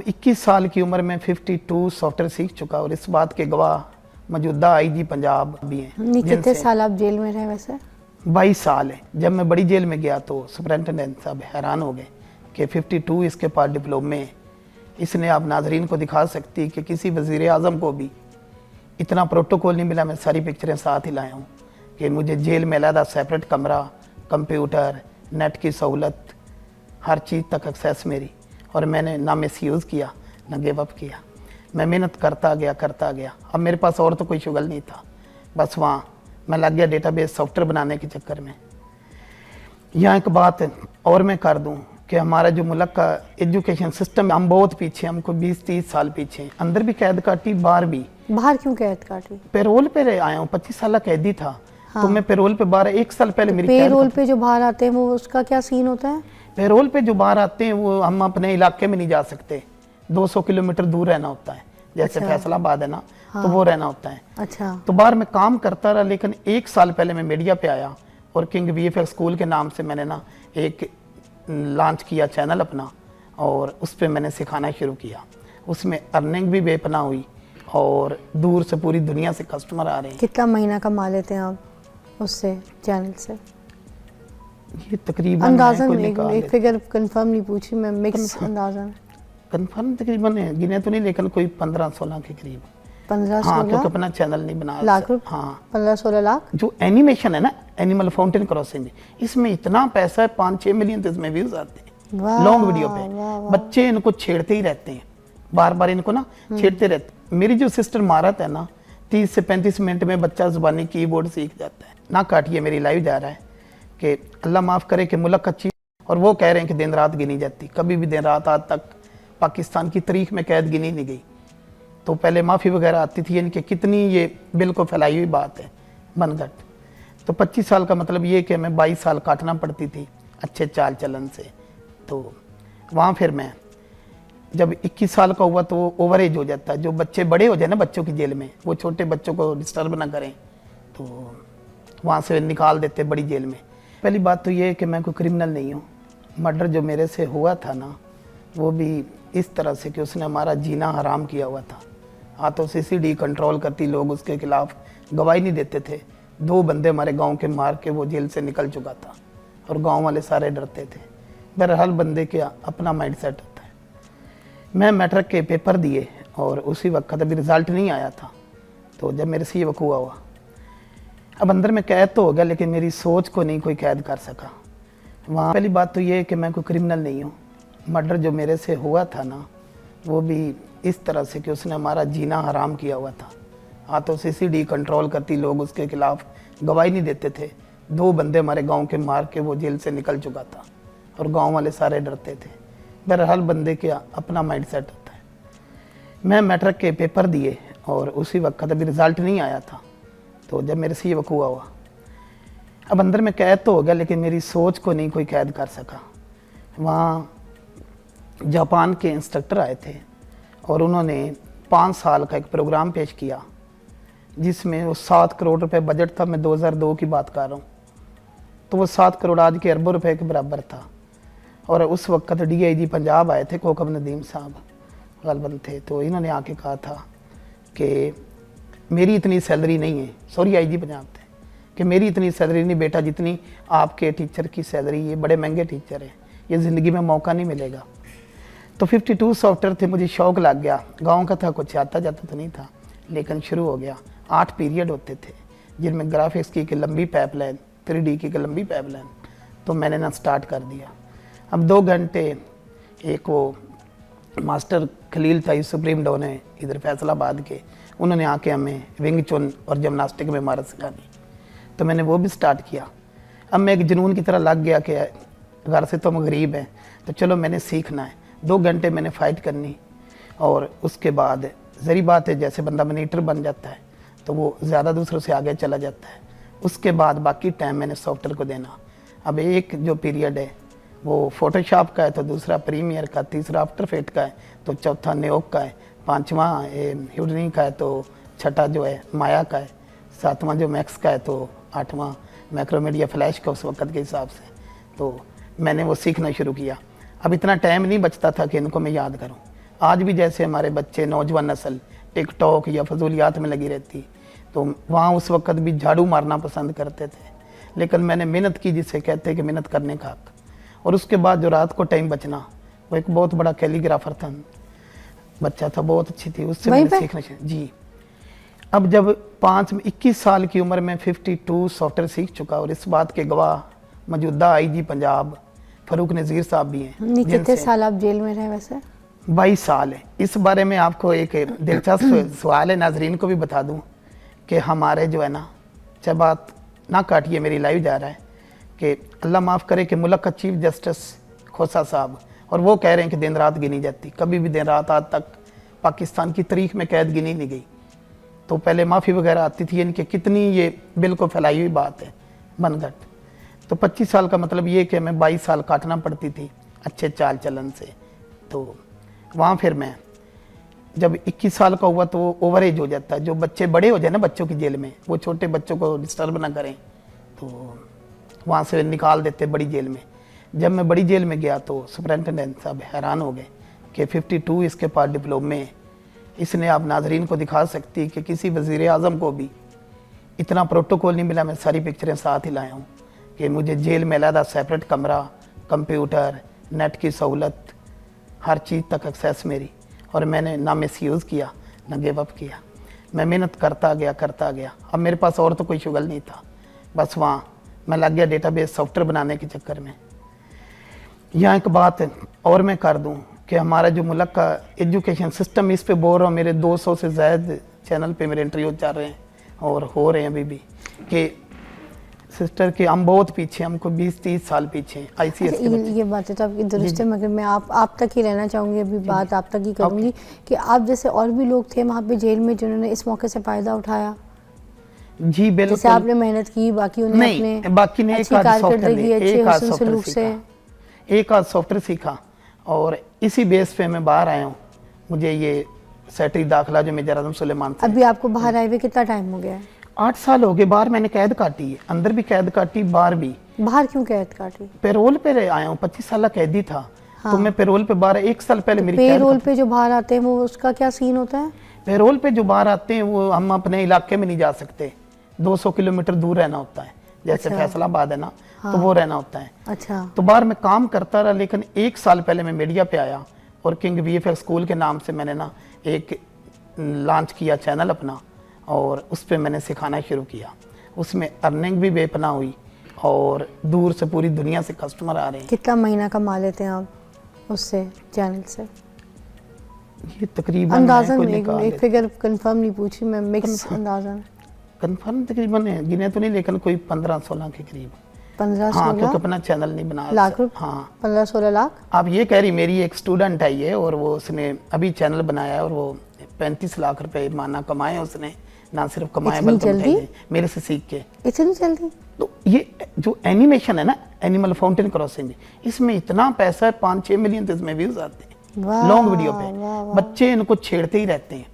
21 साल की उम्र में 52 सॉफ्टवेयर सीख चुका और इस बात के गवाह मौजूदा आईजी पंजाब भी हैं। कितने साल आप जेल में रहे वैसे? 22 साल है। जब मैं बड़ी जेल में गया तो सुपरिटेंडेंट साहब हैरान हो गए कि 52 इसके पास डिप्लोमे हैं। इसने आप नाजरीन को दिखा सकती कि किसी वज़ीर आज़म को भी इतना प्रोटोकॉल नहीं मिला। मैं सारी पिक्चरें साथ ही लाया हूँ कि मुझे जेल में अलहदा सेपरेट कमरा, कंप्यूटर, नेट की सहूलत, हर चीज़ तक एक्सेस मेरी, और मैंने ना मिसयूज़ किया ना गिव अप किया। मैं मेहनत करता गया। अब मेरे पास और तो कोई शुगल नहीं था, बस वहाँ मैं लग गया डेटाबेस सॉफ्टवेयर बनाने के चक्कर में। यहाँ एक बात और मैं कर दूँ कि हमारा जो मुल्क का एजुकेशन सिस्टम, हम बहुत पीछे, हमको 20-30 साल पीछे। अंदर भी कैद काटी, बाहर भी। बाहर क्यों कैद काटी? पेरोल पे आया हूँ, 25 साल कैदी था। हाँ। तो मैं पेरोल पे बाहर 1 साल पहले मेरी पेरोल पे जो बाहर आते हैं वो उसका क्या सीन होता है? पेरोल पे जो बाहर आते हैं वो हम अपने इलाके में नहीं जा सकते, 200 किलोमीटर दूर रहना होता है। जैसे अच्छा। फैसलाबाद है ना, हाँ। तो वो रहना होता है। अच्छा। तो बाहर मैं काम करता रहा, लेकिन 1 साल पहले मैं मीडिया पे आया और किंग वीएफएक्स स्कूल के नाम से मैंने ना एक लॉन्च किया चैनल अपना, और उस पर मैंने सिखाना शुरू किया। उसमें अर्निंग भी बेपना हुई और दूर से पूरी दुनिया से कस्टमर आ रहे हैं। कितना महीना कमा लेते हैं आप उससे, चैनल से? ये तकरीबन अंदाज़न एक फिगर कंफर्म नहीं पूछी मैं, मिक्स अंदाज़न कंफर्म तकरीबन गिने तो नहीं, लेकिन कोई 15-16 के करीब। 15-16? हाँ, क्योंकि अपना चैनल नहीं बना लाख। हाँ, 15-16 लाख। जो एनिमेशन है ना, एनिमल फाउंटेन क्रॉसिंग, इसमें इतना पैसा है, 5-6 मिलियन तो इसमें व्यूज आते हैं लॉन्ग वीडियो पे। बच्चे इनको छेड़ते ही रहते हैं, बार बार इनको ना छेड़ते रहते। मेरी जो सिस्टर महारत है ना, 30 से 35 मिनट में बच्चा जुबानी कीबोर्ड सीख जाता है। ना काटिए, मेरी लाइव जा रहा है कि अल्लाह माफ़ करे कि मुल्क अच्छी, और वो कह रहे हैं कि दिन रात गिनी जाती। कभी भी दिन रात आज तक पाकिस्तान की तारीख में कैद गिनी नहीं गई। तो पहले माफ़ी वगैरह आती थी, यानी कि कितनी ये बिल को फैलाई हुई बात है बनगढ़। तो 25 साल का मतलब ये कि मैं 22 साल काटना पड़ती थी अच्छे चाल चलन से। तो वहाँ फिर मैं जब 21 साल का हुआ तो ओवरेज हो जाता है। जो बच्चे बड़े हो जाए ना बच्चों की जेल में, वो छोटे बच्चों को डिस्टर्ब ना करें, तो वहाँ से निकाल देते बड़ी जेल में। पहली बात तो ये है कि मैं कोई क्रिमिनल नहीं हूँ। मर्डर जो मेरे से हुआ था ना, वो भी इस तरह से कि उसने हमारा जीना हराम किया हुआ था। हाँ, तो सीसीडी कंट्रोल करती, लोग उसके खिलाफ गवाही नहीं देते थे। 2 बंदे हमारे गांव के मार के वो जेल से निकल चुका था और गांव वाले सारे डरते थे। बहरहाल बंदे के अपना माइंड सेट होता है। मैं मैट्रिक के पेपर दिए और उसी वक्त अभी रिज़ल्ट नहीं आया था, तो जब मेरे से ये वकूआ हुआ, अब अंदर में कैद तो हो गया, लेकिन मेरी सोच को नहीं कोई कैद कर सका वहाँ। पहली बात तो ये है कि मैं कोई क्रिमिनल नहीं हूँ। मर्डर जो मेरे से हुआ था ना, वो भी इस तरह से कि उसने हमारा जीना हराम किया हुआ था। हाँ, तो सीसीडी कंट्रोल करती, लोग उसके खिलाफ गवाही नहीं देते थे। 2 बंदे हमारे गांव के मार के वो जेल से निकल चुका था और गांव वाले सारे डरते थे। बहरहाल बंदे के अपना माइंड सेट होता है। मैं मैट्रिक के पेपर दिए और उसी वक्त अभी रिज़ल्ट नहीं आया था, तो जब मेरे से ये वकूआ हुआ, अब अंदर में कैद तो हो गया, लेकिन मेरी सोच को नहीं कोई कैद कर सका वहाँ। जापान के इंस्ट्रक्टर आए थे और उन्होंने 5 साल का एक प्रोग्राम पेश किया, जिसमें वो 7 करोड़ रुपए बजट था। मैं 2002 की बात कर रहा हूँ, तो वो 7 करोड़ आज के अरबों रुपए के बराबर था। और उस वक्त डीआईजी पंजाब आए थे, कोकब नदीम साहब गलबन थे। तो इन्होंने आके कहा था कि मेरी इतनी सैलरी नहीं है, सॉरी आईजी पंजाब थे, कि मेरी इतनी सैलरी नहीं बेटा जितनी आपके टीचर की सैलरी। ये बड़े महंगे टीचर हैं, ये ज़िंदगी में मौका नहीं मिलेगा। तो 52 सॉफ्टवेयर थे, मुझे शौक़ लग गया। गांव का था, कुछ आता जाता तो नहीं था, लेकिन शुरू हो गया। 8 पीरियड होते थे, जिनमें ग्राफिक्स की लंबी पाइपलाइन, 3D की लंबी पाइपलाइन। तो मैंने ना स्टार्ट कर दिया। अब 2 घंटे, एक वो मास्टर खलील था, सुप्रीम डॉन है इधर फैसलाबाद के, उन्होंने आके हमें विंग चुन और जिमनास्टिक में महारत सिखानी। तो मैंने वो भी स्टार्ट किया। अब मैं एक जुनून की तरह लग गया कि घर से तो हम गरीब हैं, तो चलो मैंने सीखना है। 2 घंटे मैंने फ़ाइट करनी, और उसके बाद ज़री बात है, जैसे बंदा मनीटर बन जाता है तो वो ज़्यादा दूसरों से आगे चला जाता है। उसके बाद बाकी टाइम मैंने सॉफ्टवेयर को देना। अब एक जो पीरियड है वो फोटोशॉप का है, तो दूसरा प्रीमियर का, तीसरा आफ्टर इफेक्ट का है, तो चौथा न्योक का है, 5वां ह्यूडनी का है, तो छठा जो है माया का है, 7वां जो मैक्स का है, तो 8वां मैक्रोमीडिया फ्लैश का उस वक्त के हिसाब से। तो मैंने वो सीखना शुरू किया। अब इतना टाइम नहीं बचता था कि इनको मैं याद करूं। आज भी जैसे हमारे बच्चे नौजवान नस्ल टिकटॉक या फजूलियात में लगी रहती, तो वहाँ उस वक्त भी झाड़ू मारना पसंद करते थे, लेकिन मैंने मेहनत की, जिसे कहते हैं कि मेहनत करने का हक। और उसके बाद जो रात को टाइम बचना, वो एक बहुत बड़ा कैलीग्राफर था, बच्चा था, बहुत अच्छी थी, उससे मैंने सीखना चाहिए जी। अब जब 21 साल की उम्र में 52 सॉफ्टवेयर सीख चुका, और इस बात के गवाह मौजूदा आईजी पंजाब फारूक नज़ीर साहब भी हैं। कितने साल आप जेल में रहे वैसे? 22 साल है। इस बारे में आपको एक दिलचस्प सवाल है, नाजरीन को भी बता दूं कि हमारे जो है ना, चाहे बात ना काटिए, मेरी लाइव जा रहा है, कि अल्लाह माफ़ करे कि मुल्क का चीफ जस्टिस खोसा साहब, और वो कह रहे हैं कि दिन रात गिनी जाती, कभी भी दिन रात आज तक पाकिस्तान की तारीख में कैद गिनी नहीं गई। तो पहले माफ़ी वगैरह आती थी, इनके कितनी ये बिल्कुल फैलाई हुई बात है मनगढ़। तो 25 साल का मतलब ये कि हमें 22 साल काटना पड़ती थी अच्छे चाल चलन से। तो वहाँ फिर मैं जब 21 साल का हुआ तो वो ओवर एज हो जाता है। जो बच्चे बड़े हो जाए ना बच्चों की जेल में, वो छोटे बच्चों को डिस्टर्ब ना करें, तो वहाँ से निकाल देते बड़ी जेल में। जब मैं बड़ी जेल में गया तो सुपरिटेंडेंट साहब हैरान हो गए कि 52 इसके पास डिप्लोमे, इसने आप नाजरीन को दिखा सकती कि किसी वज़ीर आज़म को भी इतना प्रोटोकॉल नहीं मिला। मैं सारी पिक्चरें साथ ही लाया हूँ कि मुझे जेल में अलहदा सेपरेट कमरा, कंप्यूटर, नेट की सहूलत, हर चीज़ तक एक्सेस मेरी, और मैंने ना मिसयूज़ किया ना गिव अप किया। मैं मेहनत करता गया। अब मेरे पास और तो कोई शुगल नहीं था, बस वहाँ मैं लग गया डेटाबेस सॉफ्टवेयर बनाने के चक्कर में। यहाँ एक बात और मैं कर दूँ कि हमारा जो मुल्क का एजुकेशन सिस्टम, इस पे बोल रहा हूँ, मेरे 200 से ज़्यादा चैनल पे मेरे इंटरव्यू चल रहे हैं और हो रहे हैं अभी भी, कि सिस्टर के हम बहुत पीछे, हमको 20-30 साल पीछे हैं ICS के बच्चे। ये बात है तो आपकी दुरुस्त है, मगर मैं आप तक ही रहना चाहूँगी, अभी बात आप तक ही करूँगी कि आप जैसे और भी लोग थे वहाँ पे जेल में जिन्होंने इस मौके से फ़ायदा उठाया। जी बिल्कुल, जैसे आपने मेहनत की, बाकी उन्हें अपने बाकी ने अच्छी कारकर्दगी, अच्छे हुस्न सलूक से एक आध सॉफ्टवेयर सीखा, और इसी बेस पे मैं बाहर आया हूँ। मुझे ये सेटरी दाखिला जो मेजर आजम सुलेमान से। अभी आपको बाहर आए हुए कितना टाइम हो गया है? 8 साल हो गए। बाहर मैंने कैद काटी है, अंदर भी कैद काटी, बाहर भी। बाहर क्यों कैद काटी? पेरोल पे आया हूँ, 25 साल कैदी था। हाँ। तो मैं पेरोल पे बाहर 1 साल पहले मेरी पेरोल पे जो बाहर आते हैं वो उसका क्या सीन होता है? पेरोल पे जो बाहर आते हैं वो हम अपने इलाके में नहीं जा सकते, 200 किलोमीटर दूर रहना होता है। जैसे फैसलाबाद है ना, हाँ। तो वो रहना होता है। अच्छा। तो बाहर मैं काम करता रहा, लेकिन 1 साल पहले मैं मीडिया पे आया और किंग VFX स्कूल के नाम से मैंने ना एक लॉन्च किया चैनल अपना, और उस पर मैंने सिखाना शुरू किया। उसमें अर्निंग भी बेपना हुई, और दूर से पूरी दुनिया से कस्टमर आ रहे हैं। कितना महीना कमा लेते हैं आप उससे, चैनल से? ये तकरीबन अंदाज़न एक फिगर कंफर्म नहीं पूछी मैं, मिक्स अंदाज़न कंफर्म तकरीबन गिने तो नहीं, लेकिन कोई 15-16 के करीब। 15-16? हाँ, क्योंकि अपना चैनल नहीं बना लाख रुपए? हाँ, 15-16 लाख। आप ये कह रही, मेरी एक स्टूडेंट है ये, और वो उसने अभी चैनल बनाया है, और वो 35 लाख रुपए माना कमाए उसने। ना सिर्फ कमाए बल्कि मेरे से सीख के। इतनी जल्दी? तो ये जो एनिमेशन है ना, एनिमल फाउंटेन क्रॉसिंग, इसमें इतना पैसा है, 5-6 मिलियन तो इसमें व्यूज आते हैं लॉन्ग वीडियो पे। बच्चे इनको छेड़ते ही रहते हैं,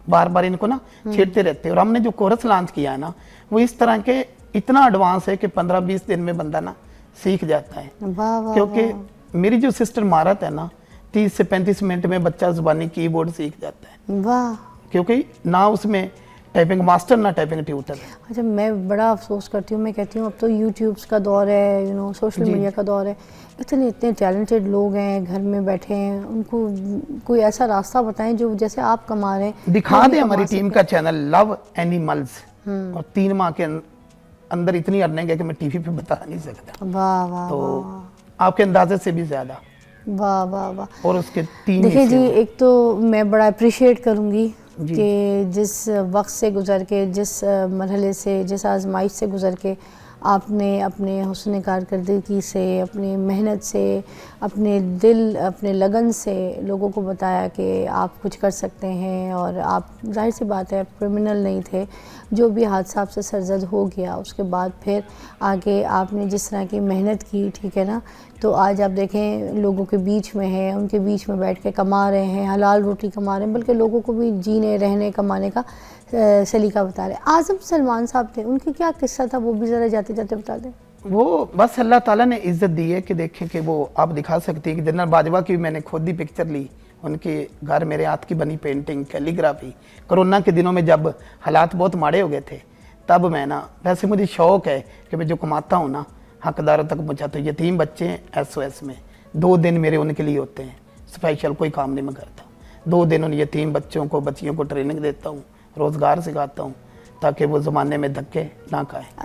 बार बार इनको ना छेड़ते रहते हैं। और हमने जो कोरस लॉन्च किया है ना, वो इस तरह के इतना एडवांस है कि 15-20 दिन में बंदा ना सीख जाता है। क्योंकि मेरी जो सिस्टर महारत है ना, 30 से 35 मिनट में बच्चा जुबानी कीबोर्ड सीख जाता है। वाह। क्योंकि ना उसमें टाइपिंग मास्टर ना टाइपिंग ट्यूटर। अच्छा, मैं बड़ा अफसोस करती हूँ, मैं कहती हूँ अब तो यूट्यूब्स का दौर है, सोशल मीडिया का दौर है, इतने टैलेंटेड लोग हैं घर में बैठे हैं, उनको कोई ऐसा रास्ता बताएं जो जैसे आप कमा रहे हैं। दिखा दें हमारी टीम का चैनल लव एनिमल्स, और 3 माह के अंदर इतनी अर्निंग है कि मैं टीवी पे बता नहीं सकता। वाह वाह। तो आपके अंदाजे से भी ज्यादा। वाह वाह वाह। और उसके 3 देखिए जी, एक तो मैं बड़ा अप्रिशिएट करूँगी कि जिस वक्त से गुज़र के, जिस मरहले से, जिस आजमाइश से गुज़र के आपने अपने हुस्न कारकर्दगी से, अपनी मेहनत से, अपने दिल, अपने लगन से लोगों को बताया कि आप कुछ कर सकते हैं, और आप जाहिर सी बात है क्रिमिनल नहीं थे। जो भी हादसा आपसे सरजद हो गया, उसके बाद फिर आगे आपने जिस तरह की मेहनत की, ठीक है ना, तो आज आप देखें लोगों के बीच में हैं, उनके बीच में बैठ के कमा रहे हैं, हलाल रोटी कमा रहे हैं, बल्कि लोगों को भी जीने, रहने, कमाने का सलीका बता रहे हैं। आज़म सलमान साहब थे, उनकी क्या किस्सा था, वो भी ज़रा जाते जाते बता दें। वो बस अल्लाह ताला ने इज़्ज़त दी है कि देखें कि वो आप दिखा सकती हैं कि जनरल बाजवा की भी मैंने खुद ही पिक्चर ली, उनके घर मेरे हाथ की बनी पेंटिंग, कैलीग्राफी। कोरोना के दिनों में जब हालात बहुत माड़े हो गए थे, तब मैं ना, वैसे मुझे शौक है कि मैं जो कमाता हूँ ना हकदारों तक पहुँचाता हूँ। यतीम बच्चे हैं SOS में, 2 दिन मेरे उनके लिए होते हैं, स्पेशल कोई काम नहीं मैं करता। 2 दिन उन यतीम बच्चों को, बच्चियों को ट्रेनिंग देता हूँ, रोज़गार सिखाता हूँ, ताकि वो ज़माने में धक्के ना खाएं।